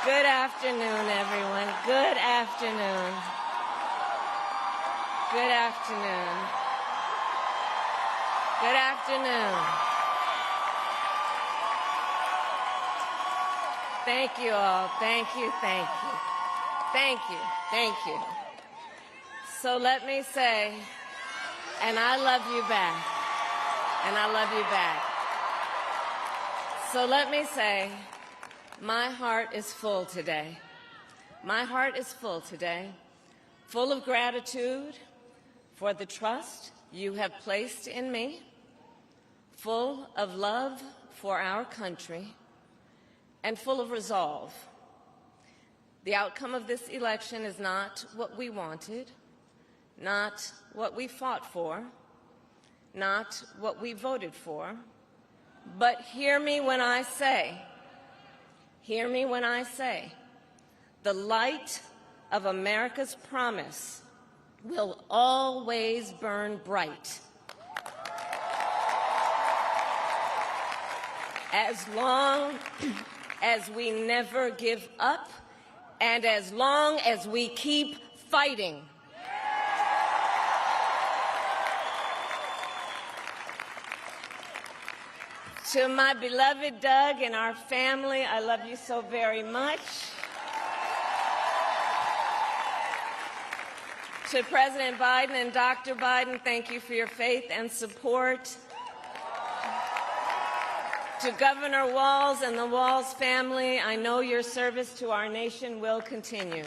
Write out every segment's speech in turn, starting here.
Good afternoon, everyone. Good afternoon. Good afternoon. Good afternoon. Thank you all. Thank you, thank you. Thank you, thank you. So let me say, and I love you back, and I love you back. So let me say, my heart is full today. My heart is full today, full of gratitude for the trust you have placed in me, full of love for our country, and full of resolve. The outcome of this election is not what we wanted, not what we fought for, not what we voted for, but hear me when I say, the light of America's promise will always burn bright. As long as we never give up, and as long as we keep fighting. To my beloved Doug and our family, I love you so very much. To President Biden and Dr. Biden, thank you for your faith and support. To Governor Walz and the Walz family, I know your service to our nation will continue.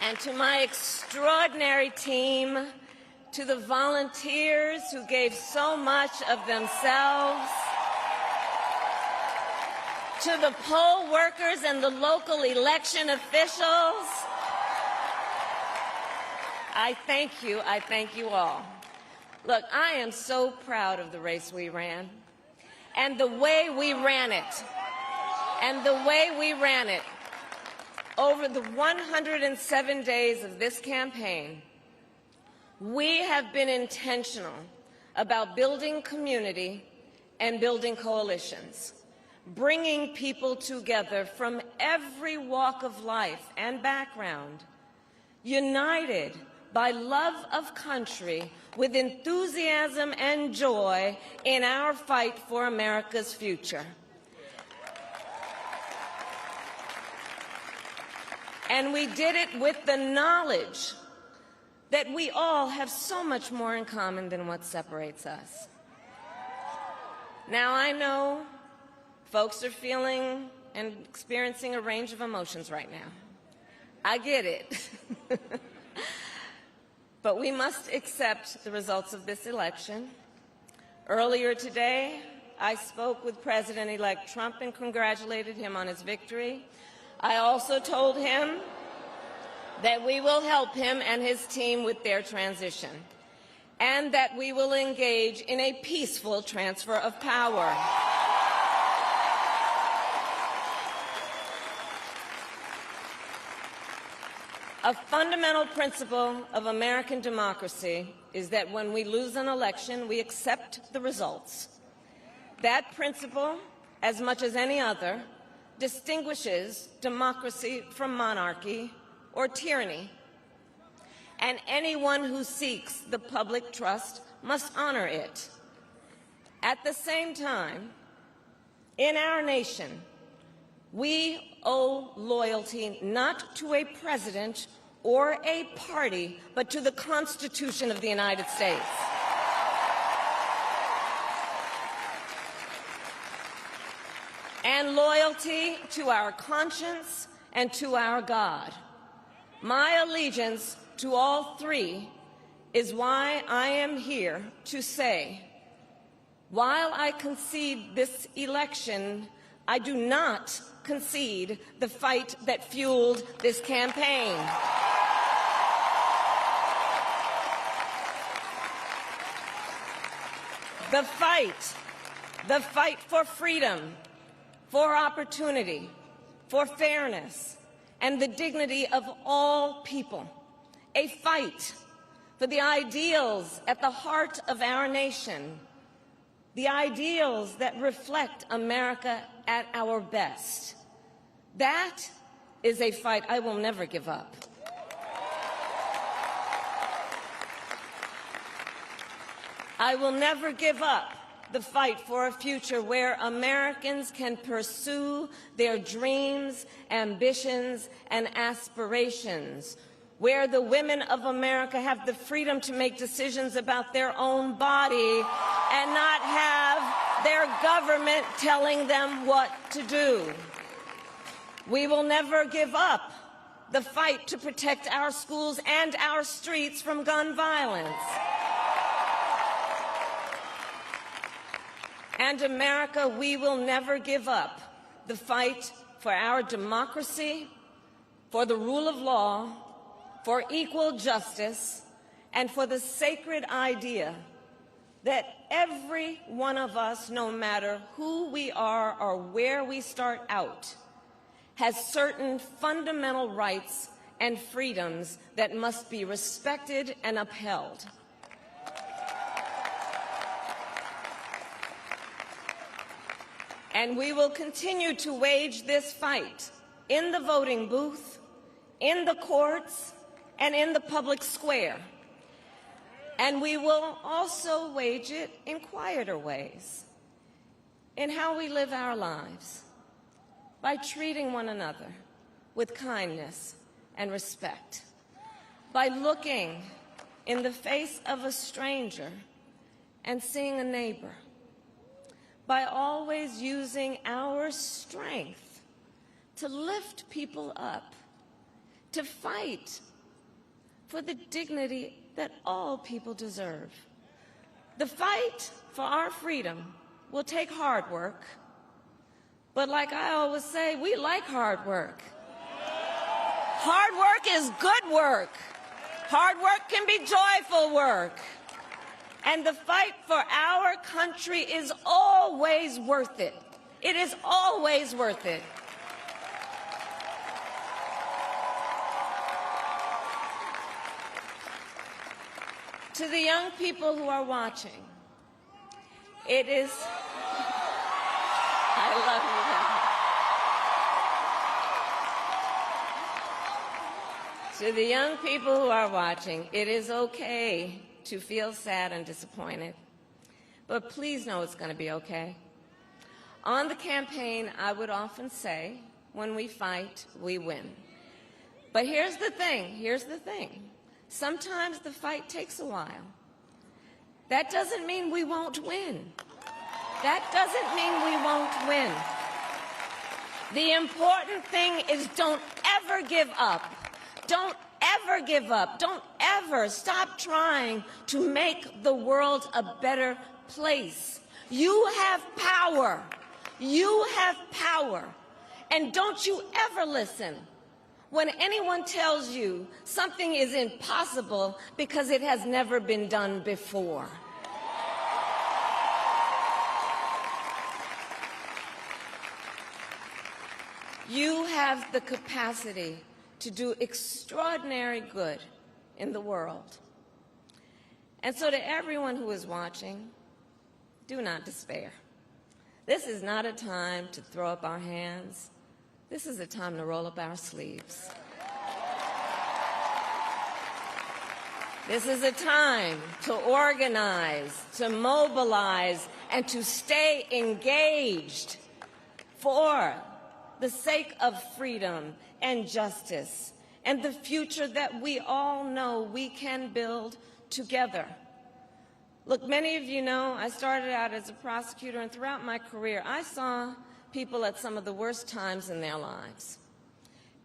And to my extraordinary team, to the volunteers who gave so much of themselves, to the poll workers and the local election officials, I thank you all. Look, I am so proud of the race we ran, and the way we ran it, over the 107 days of this campaign. We have been intentional about building community and building coalitions, bringing people together from every walk of life and background, united by love of country with enthusiasm and joy in our fight for America's future. And we did it with the knowledge that we all have so much more in common than what separates us. Now, I know folks are feeling and experiencing a range of emotions right now. I get it. But we must accept the results of this election. Earlier today, I spoke with President-elect Trump and congratulated him on his victory. I also told him that we will help him and his team with their transition, and that we will engage in a peaceful transfer of power. A fundamental principle of American democracy is that when we lose an election, we accept the results. That principle, as much as any other, distinguishes democracy from monarchy or tyranny. And anyone who seeks the public trust must honor it. At the same time, in our nation, we owe loyalty not to a president or a party, but to the Constitution of the United States. And loyalty to our conscience and to our God. My allegiance to all three is why I am here to say, while I concede this election, I do not concede the fight that fueled this campaign. The fight for freedom, for opportunity, for fairness, and the dignity of all people. A fight for the ideals at the heart of our nation, the ideals that reflect America at our best. That is a fight I will never give up. I will never give up the fight for a future where Americans can pursue their dreams, ambitions, and aspirations, where the women of America have the freedom to make decisions about their own body and not have their government telling them what to do. We will never give up the fight to protect our schools and our streets from gun violence. And America, we will never give up the fight for our democracy, for the rule of law, for equal justice, and for the sacred idea that every one of us, no matter who we are or where we start out, has certain fundamental rights and freedoms that must be respected and upheld. And we will continue to wage this fight in the voting booth, in the courts, and in the public square. And we will also wage it in quieter ways, in how we live our lives, by treating one another with kindness and respect, by looking in the face of a stranger and seeing a neighbor, by always using our strength to lift people up, to fight for the dignity that all people deserve. The fight for our freedom will take hard work, but like I always say, we like hard work. Hard work is good work. Hard work can be joyful work. And the fight for our country is always worth it. It is always worth it. To the young people who are watching, it is... I love you. To the young people who are watching, it is okay to feel sad and disappointed, but please know it's going to be okay. On the campaign, I would often say, when we fight, we win. But here's the thing. Sometimes the fight takes a while. That doesn't mean we won't win. That doesn't mean we won't win. The important thing is don't ever give up. Don't ever give up. Don't ever stop trying to make the world a better place. You have power. You have power. And don't you ever listen when anyone tells you something is impossible because it has never been done before. You have the capacity to do extraordinary good in the world. And so to everyone who is watching, do not despair. This is not a time to throw up our hands. This is a time to roll up our sleeves. This is a time to organize, to mobilize, and to stay engaged for the sake of freedom and justice and the future that we all know we can build together. Look, many of you know I started out as a prosecutor, and throughout my career I saw people at some of the worst times in their lives,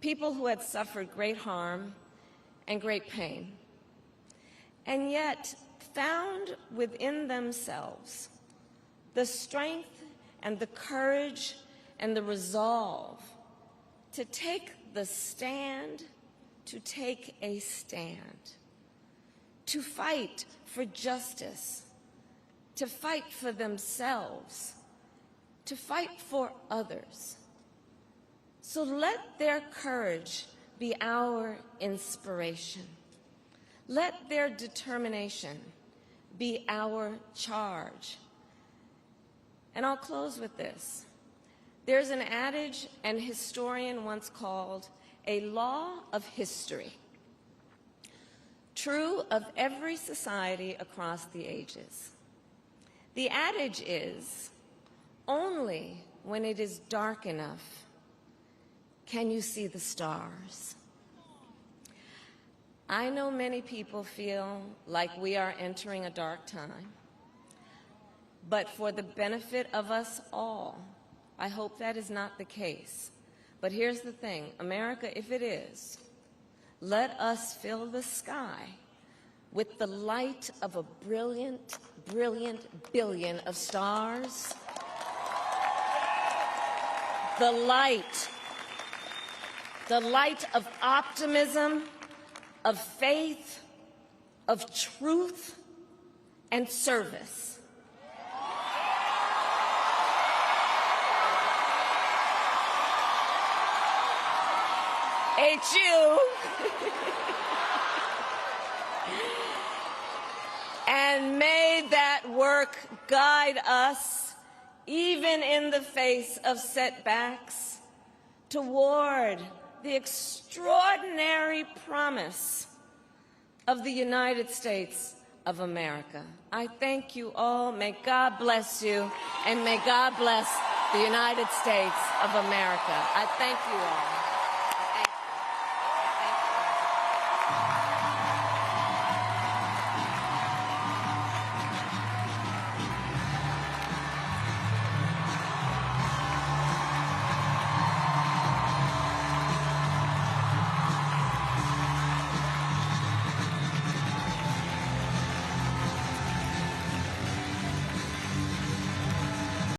people who had suffered great harm and great pain, and yet found within themselves the strength and the courage and the resolve to take the stand, to take a stand, to fight for justice, to fight for themselves, to fight for others. So let their courage be our inspiration. Let their determination be our charge. And I'll close with this. There's an adage an historian once called a law of history, true of every society across the ages. The adage is, only when it is dark enough can you see the stars. I know many people feel like we are entering a dark time, but for the benefit of us all, I hope that is not the case. But here's the thing, America, if it is, let us fill the sky with the light of a brilliant, brilliant billion of stars. The light of optimism, of faith, of truth, and service. HU. And may that work guide us, even in the face of setbacks, toward the extraordinary promise of the United States of America. I thank you all. May God bless you, and may God bless the United States of America. I thank you all.